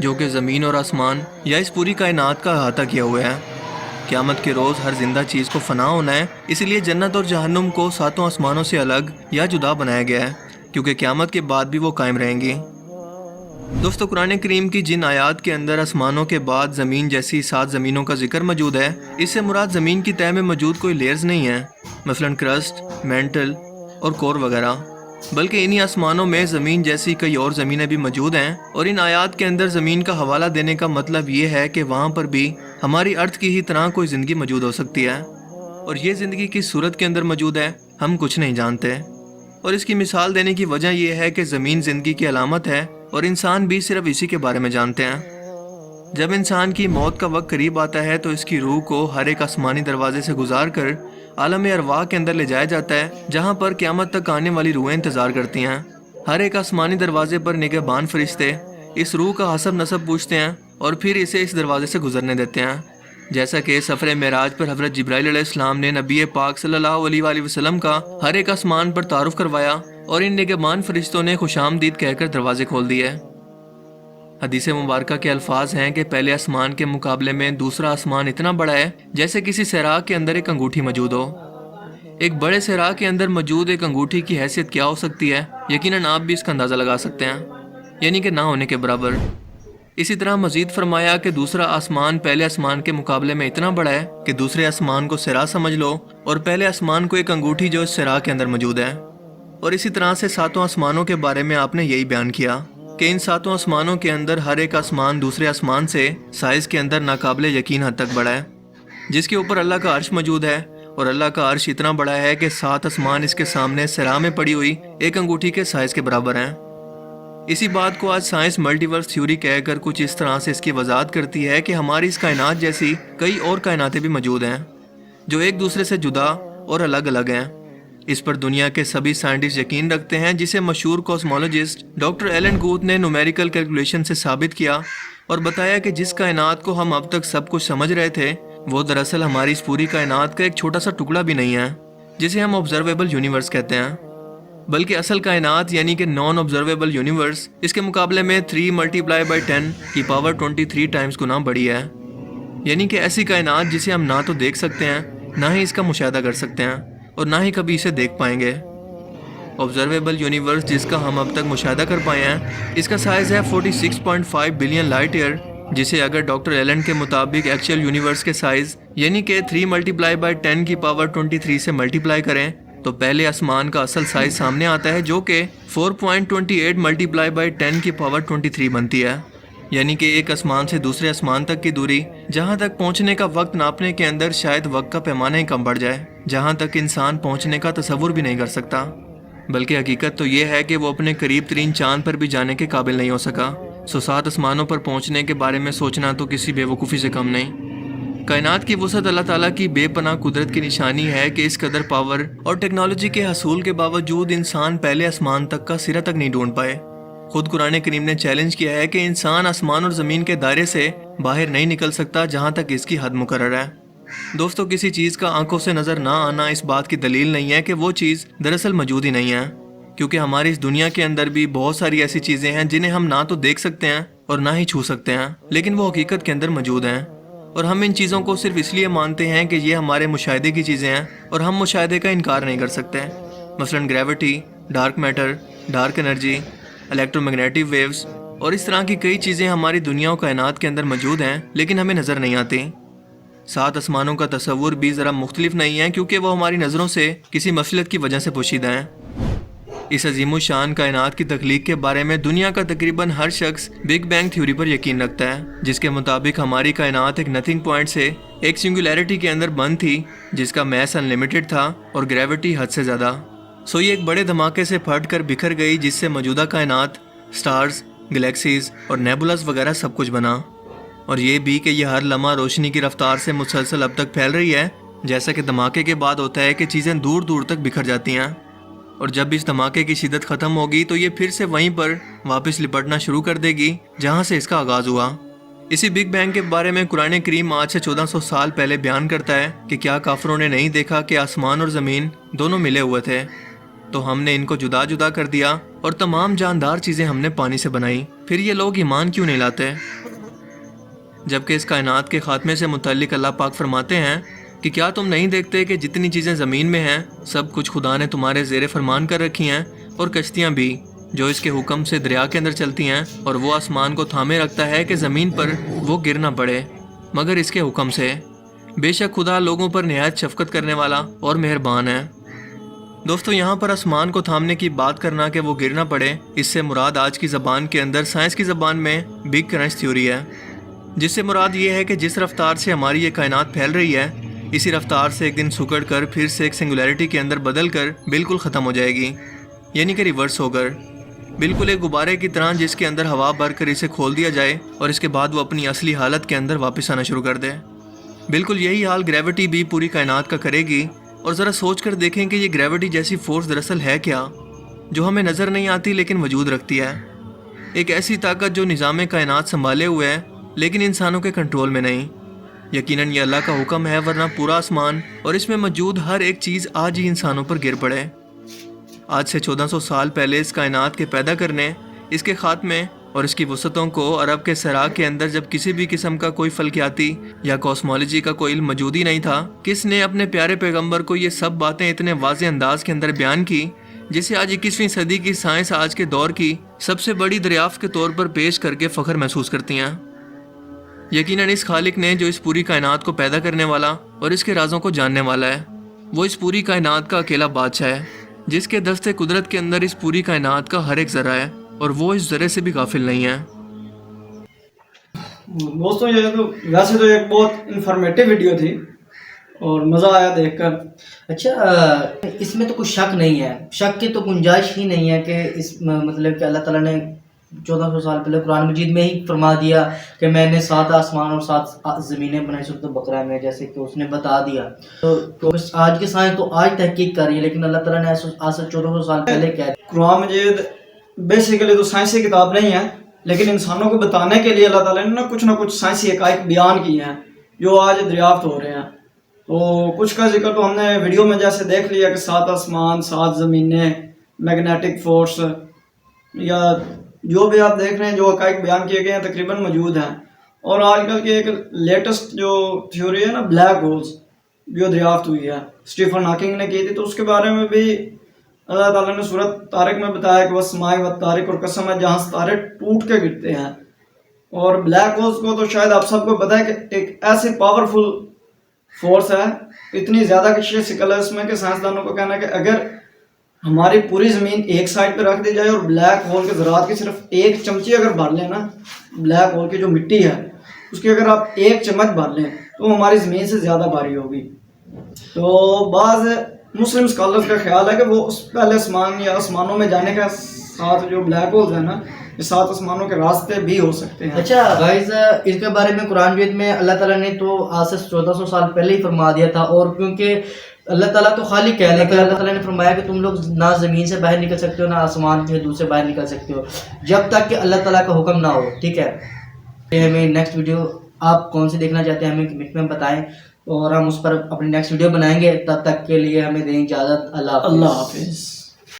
جو کہ زمین اور آسمان یا اس پوری کائنات کا احاطہ کیا ہوا ہے۔ قیامت کے روز ہر زندہ چیز کو فنا ہونا ہے، اسی لیے جنت اور جہنم کو ساتوں آسمانوں سے الگ یا جدا بنایا گیا ہے، کیونکہ قیامت کے بعد بھی وہ قائم رہیں گی۔ دوستو، قرآن کریم کی جن آیات کے اندر آسمانوں کے بعد زمین جیسی 7 زمینوں کا ذکر موجود ہے، اس سے مراد زمین کی تہہ میں موجود کوئی لیئرز نہیں ہیں، مثلا کرسٹ، مینٹل اور کور وغیرہ، بلکہ انہی آسمانوں میں زمین جیسی کئی اور زمینیں بھی موجود ہیں، اور ان آیات کے اندر زمین کا حوالہ دینے کا مطلب یہ ہے کہ وہاں پر بھی ہماری ارتھ کی ہی طرح کوئی زندگی موجود ہو سکتی ہے، اور یہ زندگی کس صورت کے اندر موجود ہے ہم کچھ نہیں جانتے۔ اور اس کی مثال دینے کی وجہ یہ ہے کہ زمین زندگی کی علامت ہے، اور انسان بھی صرف اسی کے بارے میں جانتے ہیں۔ جب انسان کی موت کا وقت قریب آتا ہے تو اس کی روح کو ہر ایک آسمانی دروازے سے گزار کر عالم ارواح کے اندر لے جایا جاتا ہے، جہاں پر قیامت تک آنے والی روحیں انتظار کرتی ہیں۔ ہر ایک آسمانی دروازے پر نگہبان فرشتے اس روح کا حسب نسب پوچھتے ہیں اور پھر اسے اس دروازے سے گزرنے دیتے ہیں، جیسا کہ سفر معراج پر حضرت جبرائیل علیہ السلام نے نبی پاک صلی اللہ علیہ وآلہ وسلم کا ہر ایک آسمان پر تعارف کروایا، اور ان نگہبان فرشتوں نے خوش آمدید کہہ کر دروازے کھول دیے۔ حدیث مبارکہ کے الفاظ ہیں کہ پہلے آسمان کے مقابلے میں دوسرا آسمان اتنا بڑا ہے جیسے کسی صحرا کے اندر ایک انگوٹھی موجود ہو۔ ایک بڑے صحرا کے اندر موجود ایک انگوٹھی کی حیثیت کیا ہو سکتی ہے، یقیناً آپ بھی اس کا اندازہ لگا سکتے ہیں، یعنی کہ نہ ہونے کے برابر۔ اسی طرح مزید فرمایا کہ دوسرا آسمان پہلے آسمان کے مقابلے میں اتنا بڑا ہے کہ دوسرے آسمان کو صحرا سمجھ لو، اور پہلے آسمان کو ایک انگوٹھی جو اس صحرا کے اندر موجود ہے۔ اور اسی طرح سے 7 آسمانوں کے بارے میں آپ نے یہی بیان کیا کہ ان 7 آسمانوں کے اندر ہر ایک آسمان دوسرے آسمان سے سائز کے اندر ناقابل یقین حد تک بڑا ہے، جس کے اوپر اللہ کا عرش موجود ہے، اور اللہ کا عرش اتنا بڑا ہے کہ 7 آسمان اس کے سامنے صحرا میں پڑی ہوئی ایک انگوٹھی کے سائز کے برابر ہیں۔ اسی بات کو آج سائنس ملٹی ورس تھیوری کہہ کر کچھ اس طرح سے اس کی وضاحت کرتی ہے کہ ہماری اس کائنات جیسی کئی اور کائناتیں بھی موجود ہیں جو ایک دوسرے سے جدا اور الگ الگ ہیں۔ اس پر دنیا کے سبھی سائنٹسٹ یقین رکھتے ہیں، جسے مشہور کوسمولوجسٹ ڈاکٹر ایلن گوتھ نے نومیریکل کیلکولیشن سے ثابت کیا اور بتایا کہ جس کائنات کو ہم اب تک سب کچھ سمجھ رہے تھے وہ دراصل ہماری اس پوری کائنات کا ایک چھوٹا سا ٹکڑا بھی نہیں ہے، جسے ہم آبزرویبل یونیورس کہتے ہیں، بلکہ اصل کائنات یعنی کہ نان آبزرویبل یونیورس اس کے مقابلے میں 3 × 10 کی پاور 23 ٹائمز گنا بڑی ہے، یعنی کہ ایسی کائنات جسے ہم نہ تو دیکھ سکتے ہیں، نہ ہی اس کا مشاہدہ کر سکتے ہیں، اور نہ ہی کبھی اسے دیکھ پائیں گے۔ آبزرویبل یونیورس جس کا ہم اب تک مشاہدہ کر پائے ہیں، اس کا سائز ہے 46.5 بلین لائٹ ایئر، جسے اگر ڈاکٹر ایلن کے مطابق ایکچوئل یونیورس کے سائز یعنی کہ 3 × 10 کی پاور 23 سے ملٹیپلائی کریں تو پہلے آسمان کا اصل سائز سامنے آتا ہے، جو کہ 4.28 × 10 کی پاور 23 بنتی ہے، یعنی کہ ایک آسمان سے دوسرے آسمان تک کی دوری، جہاں تک پہنچنے کا وقت ناپنے کے اندر شاید وقت کا پیمانہ ہی کم بڑھ جائے، جہاں تک انسان پہنچنے کا تصور بھی نہیں کر سکتا، بلکہ حقیقت تو یہ ہے کہ وہ اپنے قریب ترین چاند پر بھی جانے کے قابل نہیں ہو سکا۔ 7 آسمانوں پر پہنچنے کے بارے میں سوچنا تو کسی بے وقوفی سے کم نہیں۔ کائنات کی وسعت اللہ تعالیٰ کی بے پناہ قدرت کی نشانی ہے کہ اس قدر پاور اور ٹیکنالوجی کے حصول کے باوجود انسان پہلے آسمان تک کا سرا تک نہیں ڈھونڈ پائے۔ خود قرآن کریم نے چیلنج کیا ہے کہ انسان آسمان اور زمین کے دائرے سے باہر نہیں نکل سکتا جہاں تک اس کی حد مقرر ہے۔ دوستو، کسی چیز کا آنکھوں سے نظر نہ آنا اس بات کی دلیل نہیں ہے کہ وہ چیز دراصل موجود ہی نہیں ہے، کیونکہ ہماری اس دنیا کے اندر بھی بہت ساری ایسی چیزیں ہیں جنہیں ہم نہ تو دیکھ سکتے ہیں اور نہ ہی چھو سکتے ہیں، لیکن وہ حقیقت کے اندر موجود ہیں، اور ہم ان چیزوں کو صرف اس لیے مانتے ہیں کہ یہ ہمارے مشاہدے کی چیزیں ہیں اور ہم مشاہدے کا انکار نہیں کر سکتے۔ مثلا gravity, dark matter, dark energy, electromagnetic waves اور اس طرح کی کئی چیزیں ہماری دنیا و کائنات کے اندر موجود ہیں، لیکن ہمیں نظر نہیں آتی۔ 7 آسمانوں کا تصور بھی ذرا مختلف نہیں ہے، کیونکہ وہ ہماری نظروں سے کسی مفصلیت کی وجہ سے پوشیدہ ہیں۔ اس عظیم الشان کائنات کی تخلیق کے بارے میں دنیا کا تقریباً ہر شخص بگ بینگ تھیوری پر یقین رکھتا ہے، جس کے مطابق ہماری کائنات ایک نتھنگ پوائنٹ سے ایک سنگولیرٹی کے اندر بند تھی، جس کا میس انلیمیٹڈ تھا اور گریوٹی حد سے زیادہ۔ یہ ایک بڑے دھماکے سے پھٹ کر بکھر گئی، جس سے موجودہ کائنات، سٹارز، گلیکسیز اور نیبولاز وغیرہ سب کچھ بنا، اور یہ بھی کہ یہ ہر لمحہ روشنی کی رفتار سے مسلسل اب تک پھیل رہی ہے، جیسا کہ دھماکے کے بعد ہوتا ہے کہ چیزیں دور دور تک بکھر جاتی ہیں، اور جب اس دھماکے کی شدت ختم ہوگی تو یہ پھر سے وہیں پر واپس لپٹنا شروع کر دے گی جہاں سے اس کا آغاز ہوا۔ اسی بگ بینگ کے بارے میں قرآن کریم آج سے 1400 سال پہلے بیان کرتا ہے کہ کیا کافروں نے نہیں دیکھا کہ آسمان اور زمین دونوں ملے ہوئے تھے، تو ہم نے ان کو جدا جدا کر دیا اور تمام جاندار چیزیں ہم نے پانی سے بنائی، پھر یہ لوگ ایمان کیوں نہیں لاتے؟ جبکہ اس کائنات کے خاتمے سے متعلق اللہ پاک فرماتے ہیں کہ کیا تم نہیں دیکھتے کہ جتنی چیزیں زمین میں ہیں سب کچھ خدا نے تمہارے زیر فرمان کر رکھی ہیں، اور کشتیاں بھی جو اس کے حکم سے دریا کے اندر چلتی ہیں، اور وہ آسمان کو تھامے رکھتا ہے کہ زمین پر وہ گر نہ پڑے مگر اس کے حکم سے۔ بے شک خدا لوگوں پر نہایت شفقت کرنے والا اور مہربان ہے۔ دوستو، یہاں پر آسمان کو تھامنے کی بات کرنا کہ وہ گر نہ پڑے، اس سے مراد آج کی زبان کے اندر سائنس کی زبان میں بگ کرنچ تھیوری ہے، جس سے مراد یہ ہے کہ جس رفتار سے ہماری یہ کائنات پھیل رہی ہے اسی رفتار سے ایک دن سکڑ کر پھر سے ایک سنگولیرٹی کے اندر بدل کر بالکل ختم ہو جائے گی، یعنی کہ ریورس ہو کر بالکل ایک غبارے کی طرح جس کے اندر ہوا بھر کر اسے کھول دیا جائے اور اس کے بعد وہ اپنی اصلی حالت کے اندر واپس آنا شروع کر دے۔ بالکل یہی حال گریوٹی بھی پوری کائنات کا کرے گی، اور ذرا سوچ کر دیکھیں کہ یہ گریوٹی جیسی فورس دراصل ہے کیا جو ہمیں نظر نہیں آتی لیکن وجود رکھتی ہے، ایک ایسی طاقت جو نظام کائنات سنبھالے ہوئے ہے لیکن انسانوں کے کنٹرول میں نہیں۔ یقیناً یہ اللہ کا حکم ہے، ورنہ پورا آسمان اور اس میں موجود ہر ایک چیز آج ہی انسانوں پر گر پڑے۔ آج سے 1400 سال پہلے اس کائنات کے پیدا کرنے، اس کے خاتمے اور اس کی وسعتوں کو عرب کے صحرا کے اندر جب کسی بھی قسم کا کوئی فلکیاتی یا کاسمولوجی کا کوئی علم موجود ہی نہیں تھا، کس نے اپنے پیارے پیغمبر کو یہ سب باتیں اتنے واضح انداز کے اندر بیان کی جسے آج 21ویں صدی کی سائنس آج کے دور کی سب سے بڑی دریافت کے طور پر پیش کر کے فخر محسوس کرتی ہیں۔ یقیناً اس خالق نے جو اس پوری کائنات کو پیدا کرنے والا اور اس کے رازوں کو جاننے والا ہے، وہ اس پوری کائنات کا اکیلا بادشاہ ہے، جس کے دست قدرت کے اندر اس پوری کائنات کا ہر ایک ذرہ ہے اور وہ اس ذرے سے بھی غافل نہیں ہے۔ دوستوں، یہ تو ویسے تو ایک بہت انفارمیٹیو ویڈیو تھی اور مزہ آیا دیکھ کر۔ اچھا، اس میں تو کچھ شک نہیں ہے، شک کی تو گنجائش ہی نہیں ہے کہ اس مطلب کہ اللہ تعالیٰ نے 1400 سال پہلے قرآن مجید میں ہی فرما دیا کہ میں نے 7 آسمان اور 7 زمینیں بنائی سورۃ البقرہ میں، جیسے کہ اس نے بتا دیا۔ تو آج کی سائنس تو آج تحقیق کر رہی ہے، لیکن اللہ تعالیٰ نے آج سے 1400 سال پہلے کیا دیا۔ قرآن مجید بیسیکلی تو سائنسی کتاب نہیں ہے، لیکن انسانوں کو بتانے کے لیے اللہ تعالیٰ نے نہ کچھ سائنسی حقائق بیان کیے ہیں جو آج دریافت ہو رہے ہیں۔ تو کچھ کا ذکر تو ہم نے ویڈیو میں جیسے دیکھ لیا کہ 7 آسمان، 7 زمینیں، میگنیٹک فورس، یا جو بھی آپ دیکھ رہے ہیں جو حقائق بیان کیے گئے ہیں تقریباً موجود ہیں۔ اور آج کل کی ایک لیٹسٹ جو تھیوری ہے نا، بلیک ہولز، جو دریافت ہوئی ہے، اسٹیفن ہاکنگ نے کی تھی، تو اس کے بارے میں بھی اللہ تعالیٰ نے سورۃ طارق میں بتایا کہ والسماء والطارق، اور قسم ہے جہاں ستارے ٹوٹ کے گرتے ہیں۔ اور بلیک ہولز کو تو شاید آپ سب کو پتہ ہے کہ ایک ایسی پاورفل فورس ہے، اتنی زیادہ کشش شکل ہے اس میں کہ سائنسدانوں کو کہنا ہے کہ اگر ہماری پوری زمین ایک سائڈ پہ رکھ دی جائے اور بلیک ہول کے ذرات کی صرف ایک چمچی اگر بھر لیں نا، بلیک ہول کی جو مٹی ہے اس کی اگر آپ ایک چمچ بھر لیں تو ہماری زمین سے زیادہ بھاری ہوگی۔ تو بعض مسلم اسکالرز کا خیال ہے کہ وہ اس پہلے آسمان یا آسمانوں میں جانے کا 7 جو بلیک ہولز ہیں نا، یہ 7 آسمانوں کے راستے بھی ہو سکتے ہیں۔ اچھا گائز، اس کے بارے میں قرآن مجید میں اللہ تعالیٰ نے تو آج سے 1400 سال پہلے ہی فرما دیا تھا، اور کیونکہ اللہ تعالیٰ تو خالق ہے، لیکن اللہ تعالیٰ نے فرمایا کہ تم لوگ نہ زمین سے باہر نکل سکتے ہو، نہ آسمان کی حدود سے باہر نکل سکتے ہو جب تک کہ اللہ تعالیٰ کا حکم نہ ہو، ٹھیک ہے؟ یہ ہمیں نیکسٹ ویڈیو آپ کون سی دیکھنا چاہتے ہیں ہمیں کمنٹ میں بتائیں، اور ہم اس پر اپنی نیکسٹ ویڈیو بنائیں گے۔ تب تک کے لیے ہمیں دیں اجازت، اللہ حافظ۔